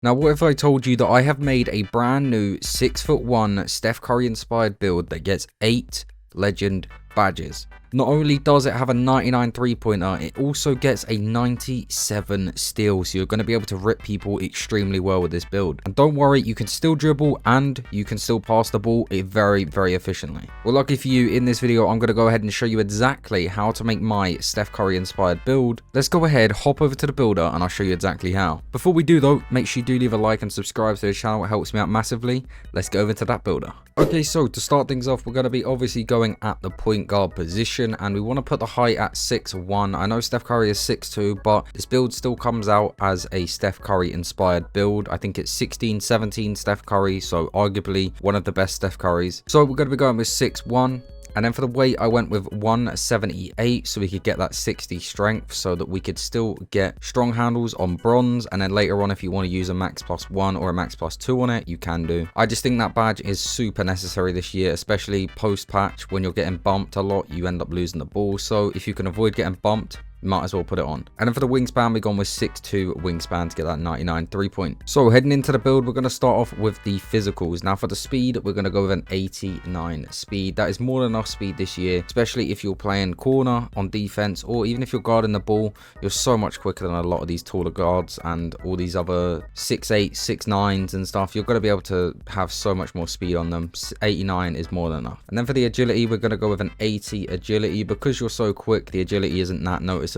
Now, what if I told you that I have made a brand new 6'1" Steph Curry inspired build that gets 8 legend badges? Not only does it have a 99 3-pointer, it also gets a 97 steal, so you're going to be able to rip people extremely well with this build. And don't worry, you can still dribble and you can still pass the ball very, very efficiently. Well, lucky for you, in this video, I'm going to go ahead and show you exactly how to make my Steph Curry inspired build. Let's go ahead, hop over to the builder, and I'll show you exactly how. Before we do though, make sure you do leave a like and subscribe to the channel. It helps me out massively. Let's go over to that builder. Okay, so to start things off, we're going to be obviously going at the point guard position, and we want to put the height at 6'1". I know Steph Curry is 6'2", but this build still comes out as a Steph Curry inspired build. I think it's 16-17 Steph Curry, so arguably one of the best Steph Currys. So we're going to be going with 6'1". And then for the weight, I went with 178, so we could get that 60 strength, so that we could still get strong handles on bronze. And then later on, if you want to use a max +1 or a max +2 on it, you can do. I just think that badge is super necessary this year, especially post patch. When you're getting bumped a lot, you end up losing the ball. So if you can avoid getting bumped, might as well put it on. And then for the wingspan, we've gone with 6'2" wingspan to get that 99 3-point. So heading into the build, we're going to start off with the physicals. Now for the speed, we're going to go with an 89 speed. That is more than enough speed this year, especially if you're playing corner on defense, or even if you're guarding the ball. You're so much quicker than a lot of these taller guards and all these other 6'8", 6'9s and stuff. You're going to be able to have so much more speed on them. 89 is more than enough. And then for the agility, we're going to go with an 80 agility. Because you're so quick, the agility isn't that noticeable.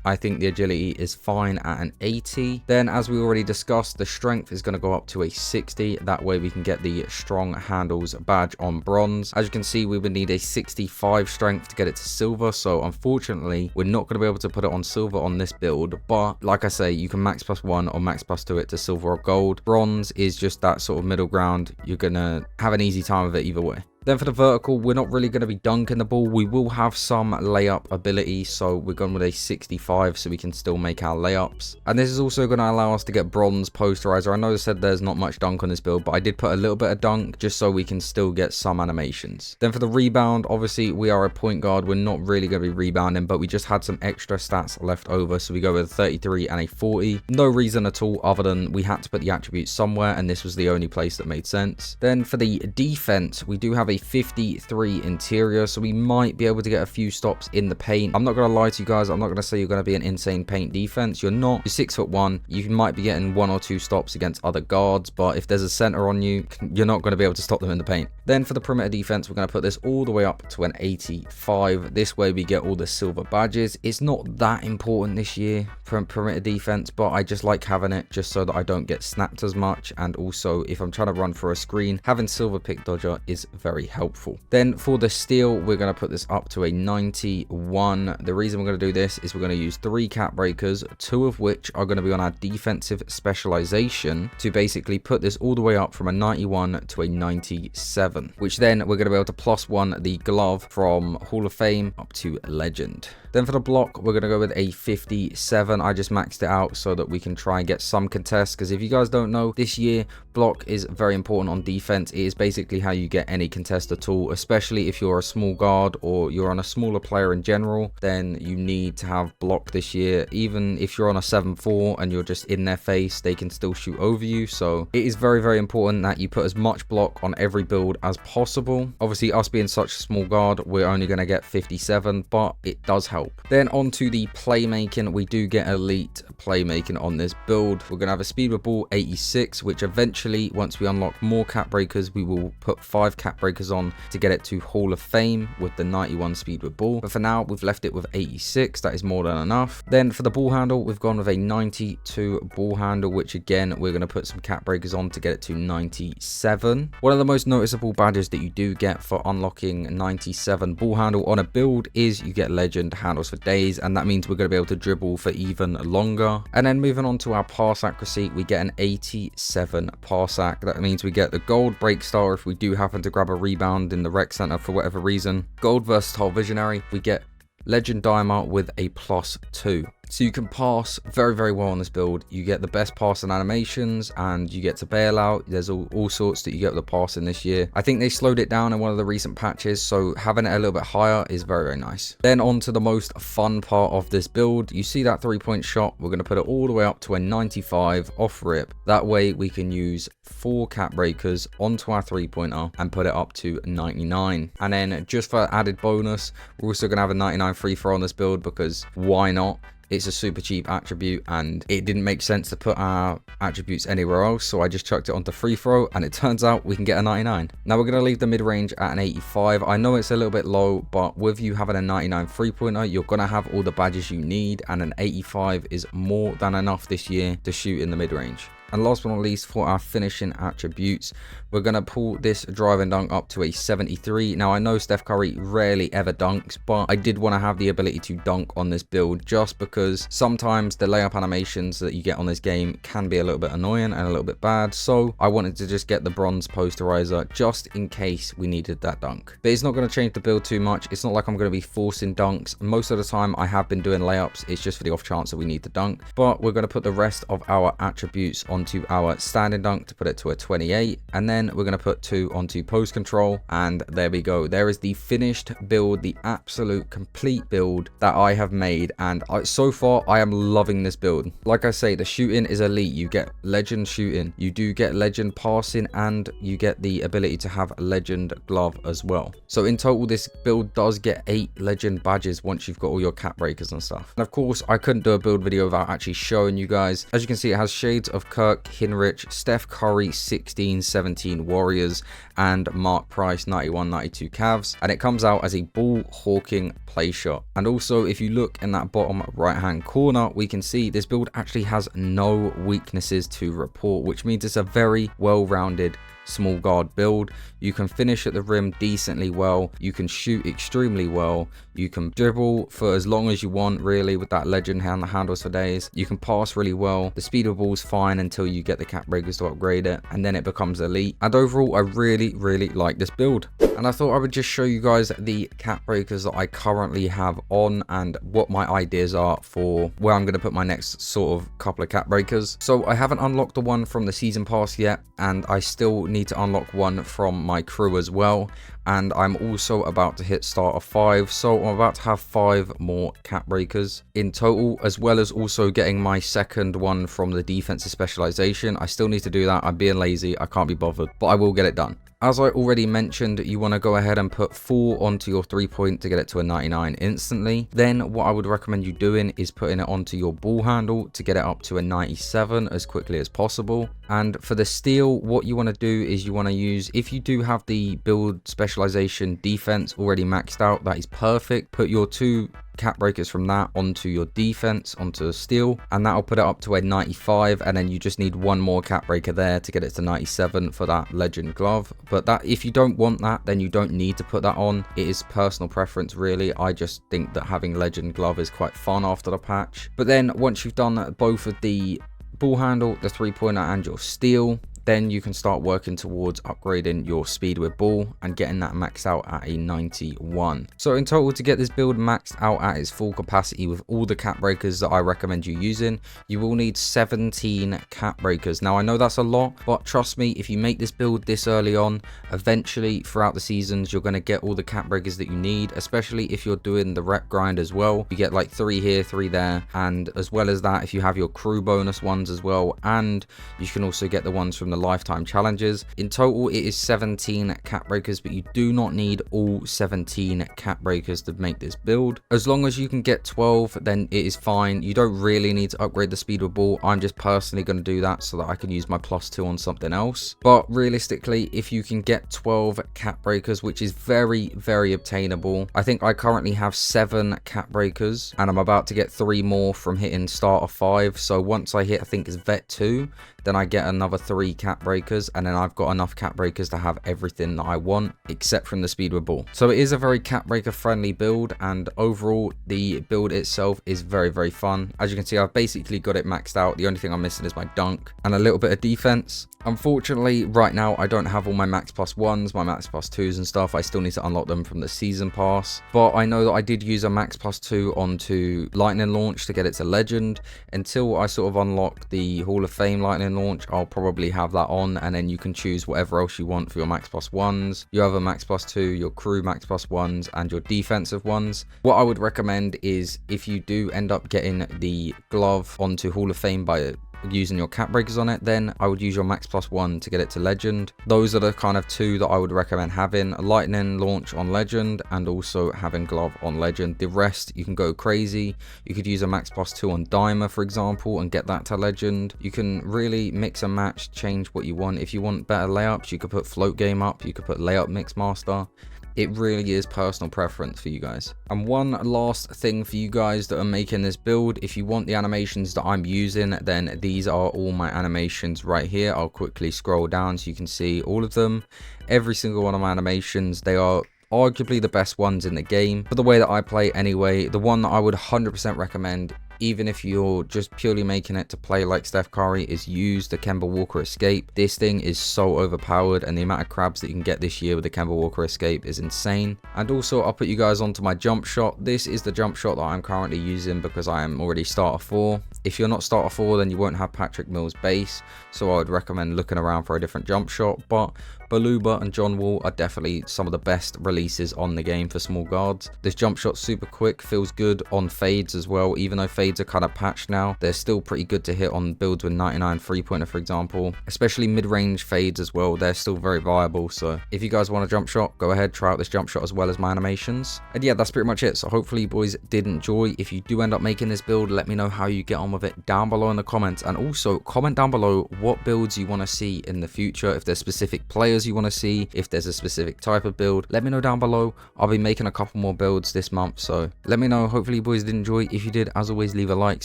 I think the agility is fine at an 80. Then, as we already discussed, the strength is going to go up to a 60. That way we can get the strong handles badge on bronze. As you can see, we would need a 65 strength to get it to silver, so unfortunately we're not going to be able to put it on silver on this build. But like I say, you can max +1 or max +2 it to silver or gold. Bronze is just that sort of middle ground. You're going to have an easy time with it either way. Then for the vertical, we're not really going to be dunking the ball. We will have some layup ability, so we're going with a 65 so we can still make our layups. And this is also going to allow us to get bronze posterizer. I know I said there's not much dunk on this build, but I did put a little bit of dunk just so we can still get some animations. Then for the rebound, obviously we are a point guard. We're not really going to be rebounding, but we just had some extra stats left over, so we go with a 33 and a 40. No reason at all other than we had to put the attributes somewhere, and this was the only place that made sense. Then for the defense, we do have a 53 interior, so we might be able to get a few stops in the paint. I'm not going to lie to you guys. I'm not going to say you're going to be an insane paint defense. You're not. You're 6'1". You might be getting 1 or 2 stops against other guards, but if there's a center on you, you're not going to be able to stop them in the paint. Then for the perimeter defense, we're going to put this all the way up to an 85. This way we get all the silver badges. It's not that important this year for perimeter defense, but I just like having it just so that I don't get snapped as much. And also, if I'm trying to run for a screen, having silver pick dodger is very helpful. Then for the steal, we're going to put this up to a 91. The reason we're going to do this is we're going to use 3 cap breakers, 2 of which are going to be on our defensive specialization, to basically put this all the way up from a 91 to a 97, which then we're going to be able to +1 the glove from Hall of Fame up to legend. Then for the block, we're going to go with a 57. I just maxed it out so that we can try and get some contests, because if you guys don't know, this year block is very important on defense. It is basically how you get any contest at all, especially if you're a small guard or you're on a smaller player in general. Then you need to have block this year. Even if you're on a 7'4" and you're just in their face, they can still shoot over you. So it is very, very important that you put as much block on every build as possible. Obviously, us being such a small guard, we're only going to get 57, but it does help. Then onto the playmaking, we do get elite playmaking on this build. We're going to have a speed with ball 86, which eventually, once we unlock more cap breakers, we will put 5 cap breakers on to get it to Hall of Fame with the 91 speed with ball. But for now, we've left it with 86. That is more than enough. Then for the ball handle, we've gone with a 92 ball handle, which again, we're going to put some cap breakers on to get it to 97. One of the most noticeable badges that you do get for unlocking 97 ball handle on a build is you get legend handles for days, and that means we're going to be able to dribble for even longer. And then moving on to our pass accuracy, we get an 87 pass ac. That means we get the gold break star if we do happen to grab a rebound in the rec center for whatever reason. Gold versatile visionary, we get legend dimer with a +2. So you can pass very, very well on this build. You get the best passing animations and you get to bail out. There's all sorts that you get with the passing this year. I think they slowed it down in one of the recent patches, so having it a little bit higher is very, very nice. Then on to the most fun part of this build. You see that 3-point shot? We're going to put it all the way up to a 95 off rip. That way we can use 4 cap breakers onto our 3-pointer and put it up to 99. And then just for added bonus, we're also going to have a 99 free throw on this build because why not? It's a super cheap attribute and it didn't make sense to put our attributes anywhere else, so I just chucked it onto free throw and it turns out we can get a 99. Now we're going to leave the mid-range at an 85. I know it's a little bit low, but with you having a 99 3-pointer, you're going to have all the badges you need, and an 85 is more than enough this year to shoot in the mid-range. And last but not least, for our finishing attributes, we're going to pull this drive and dunk up to a 73. Now, I know Steph Curry rarely ever dunks, but I did want to have the ability to dunk on this build just because sometimes the layup animations that you get on this game can be a little bit annoying and a little bit bad. So I wanted to just get the bronze posterizer just in case we needed that dunk. But it's not going to change the build too much. It's not like I'm going to be forcing dunks. Most of the time I have been doing layups. It's just for the off chance that we need to dunk. But we're going to put the rest of our attributes onto our standing dunk to put it to a 28, and then we're going to put 2 onto post control, and there we go. There is the finished build, the absolute complete build that I have made, and so far I am loving this build. Like I say, the shooting is elite. You get legend shooting, you do get legend passing, and you get the ability to have a legend glove as well. So in total this build does get 8 legend badges once you've got all your cap breakers and stuff. And of course I couldn't do a build video without actually showing you guys. As you can see, it has shades of Kirk Hinrich, Steph Curry 16-17 Warriors, and Mark Price 91-92 Cavs, and it comes out as a ball hawking play shot. And also if you look in that bottom right hand corner, we can see this build actually has no weaknesses to report, which means it's a very well-rounded small guard build. You can finish at the rim decently well, you can shoot extremely well, you can dribble for as long as you want really with that legend hand that handles for days, you can pass really well, the speed of the ball's fine until you get the cap breakers to upgrade it, and then it becomes elite. And overall I really like this build, and I thought I would just show you guys the cap breakers that I currently have on and what my ideas are for where I'm going to put my next sort of couple of cap breakers. So I haven't unlocked the one from the season pass yet, and I still need to unlock one from my crew as well, and I'm also about to hit starter 5, so I'm about to have 5 more cap breakers in total, as well as also getting my second one from the defensive specialization. I still need to do that. I'm being lazy, I can't be bothered, but I will get it done. As I already mentioned, you want to go ahead and put 4 onto your 3-point to get it to a 99 instantly. Then what I would recommend you doing is putting it onto your ball handle to get it up to a 97 as quickly as possible. And for the steal, what you want to do is you want to use, if you do have the build specialization defense already maxed out, that is perfect. Put your 2 cap breakers from that onto your defense, onto steal, and that'll put it up to a 95, and then you just need 1 more cap breaker there to get it to 97 for that legend glove. But that, if you don't want that, then you don't need to put that on. It is personal preference really. I just think that having legend glove is quite fun after the patch. But then once you've done both of the ball handle, the 3-pointer, and your steal, then you can start working towards upgrading your speed with ball and getting that maxed out at a 91. So in total, to get this build maxed out at its full capacity with all the cap breakers that I recommend you using, you will need 17 cap breakers. Now I know that's a lot, but trust me, if you make this build this early on, eventually throughout the seasons you're going to get all the cap breakers that you need, especially if you're doing the rep grind as well. You get like 3 here, 3 there, and as well as that, if you have your crew bonus ones as well, and you can also get the ones from the lifetime challenges. In total it is 17 cap breakers, but you do not need all 17 cap breakers to make this build. As long as you can get 12, then it is fine. You don't really need to upgrade the speed with ball. I'm just personally going to do that so that I can use my +2 on something else. But realistically, if you can get 12 cap breakers, which is very obtainable, I think I currently have 7 cap breakers and I'm about to get 3 more from hitting starter 5. So once I hit, I think it's vet 2, then I get another 3 cap breakers, and then I've got enough cap breakers to have everything that I want except from the speed with ball. So it is a very cap breaker friendly build, and overall the build itself is very, very fun. As you can see, I've basically got it maxed out. The only thing I'm missing is my dunk and a little bit of defense. Unfortunately, right now I don't have all my max plus 1s, my max plus 2s and stuff. I still need to unlock them from the season pass, but I know that I did use a max plus 2 onto lightning launch to get it to legend. Until I sort of unlock the Hall of Fame lightning launch, I'll probably have that on, and then you can choose whatever else you want for your max plus 1s. You have a max plus 2, your crew max plus 1s, and your defensive ones. What I would recommend is, if you do end up getting the glove onto Hall of Fame by using your cap breakers on it, then I would use your max plus 1 to get it to legend. Those are the kind of 2 that I would recommend having: lightning launch on legend and also having glove on legend. The rest you can go crazy. You could use a max plus 2 on dimer, for example, and get that to legend. You can really mix and match, change what you want. If you want better layups, you could put float game up, you could put layup mix master. It really is personal preference for you guys. And one last thing for you guys that are making this build: if you want the animations that I'm using, then these are all my animations right here. I'll quickly scroll down so you can see all of them. Every single one of my animations, they are arguably the best ones in the game for the way that I play anyway. The one that I would 100% recommend, even if you're just purely making it to play like Steph Curry, is use the Kemba Walker Escape. This thing is so overpowered, and the amount of crabs that you can get this year with the Kemba Walker Escape is insane. And also, I'll put you guys onto my jump shot. This is the jump shot that I'm currently using because I am already starter 4. If you're not starter 4, then you won't have Patrick Mills base, so I would recommend looking around for a different jump shot. But Baluba and John Wall are definitely some of the best releases on the game for small guards. This jump shot's super quick, feels good on fades as well. Even though fades are kind of patched now, they're still pretty good to hit on builds with 99 3-pointer, for example. Especially mid-range fades as well, they're still very viable. So if you guys want a jump shot, go ahead, try out this jump shot as well as my animations. And yeah, that's pretty much it. So hopefully you boys did enjoy. If you do end up making this build, let me know how you get on with it down below in the comments. And also comment down below what builds you want to see in the future. If there's specific players you want to see, if there's a specific type of build, let me know down below. I'll be making a couple more builds this month, so let me know. Hopefully you boys did enjoy. If you did, as always, leave a like,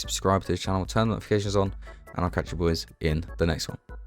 subscribe to the channel, turn notifications on, and I'll catch you boys in the next one.